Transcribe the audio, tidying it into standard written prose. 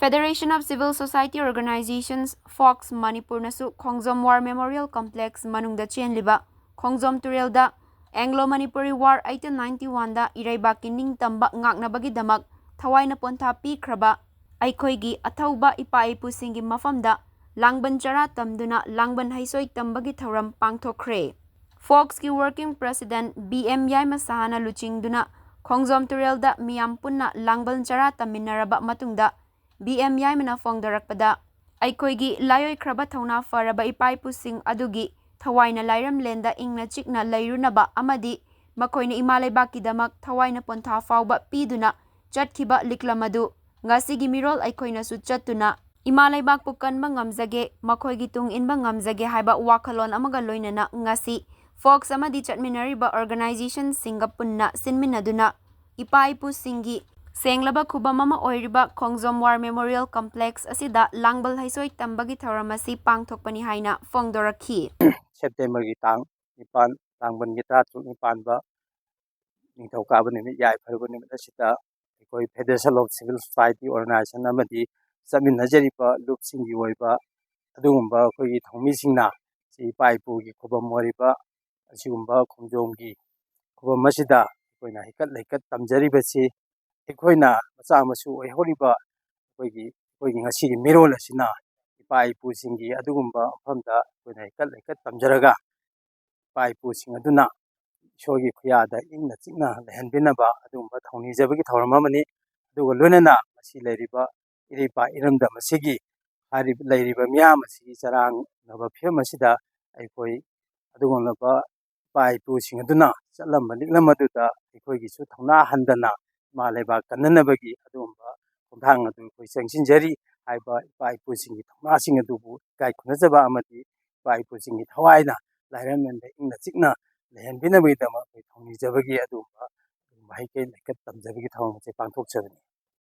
Federation of Civil Society Organizations Focs Manipurnasu Khongjom War Memorial Complex manungda chenliba Khongjom Turelda Anglo-Manipuri War 1891 da Iraibaki ningtamba ngaknabagidamak thawaina pontha pikraba aikhoigi Athouba ipa-ipusingi mafamda langban chara tamduna langban haisoi tambagi Touram Pangthokkhre. Focs ki working president BM Yaima Sahana luchingduna Khongjom Turelda miyam punna langban chara taminaraba matungda BM Yaimana fongdarakpada aikhoigi layoi kraba thauna faraba ipa-ipusing adugi thawaina lairam lenda ingna chikna lairunaba amadi makoina imalaibaki-damak thawaina pontha fauba piduna chatkiba liklamadu ngasigi mirol aikhoina su chattuna imalaibak pu kanba ngamjage makoigi tung inba ngamjage haiba wakalon amaga loinana ngasi Focs amadi chatminariba organization singa punna sinminaduna ipa-ipusingi senglaba khubam ama oiriba Khongjom War Memorial Complex asida langbal haisoi tambagi Touram asi pangthokpani haina fongdorakhi. September ki tang nipan langban ki ta chu nipan ba ningthokaba nimit yai pharba nimit asita koi Federation of Civil Society Organization amadi chaminajariba lupsingi oiba adugumba koi thongmisingna si paipu ki khubam oriba asigumba khongjom ki khubam masida koina Heikat Leikat tamjariba si koina macha masu oihoriba koigi ngasi ki mirol asina ipa-ipusingi adugumba mafamda koina Heikat Leikat tamjaraga ipa-ipusing aduna isogi khuyada ingna chikna lehanbinaba adugumba thongnijabagi thauram amani aduga loinana masi leiriba iripa iramda masigi leiriba miyam asigi charang naba phim asida aikoi adugumba ipa-ipusing aduna chatlamba liklamaduda aikoigisu thongna handana malaiba kannanabagi adugumba khonthang adu koi chengsinjari haiba ipa-ipusingi thongnasing adubu kai khunajaba amadi ipa-ipusingi thawaina lairamenda ingna chikna lehanbinabagidama koi thongnijabagi adugumba Heikat Leikat tamjabagi thawang pangthokjabani.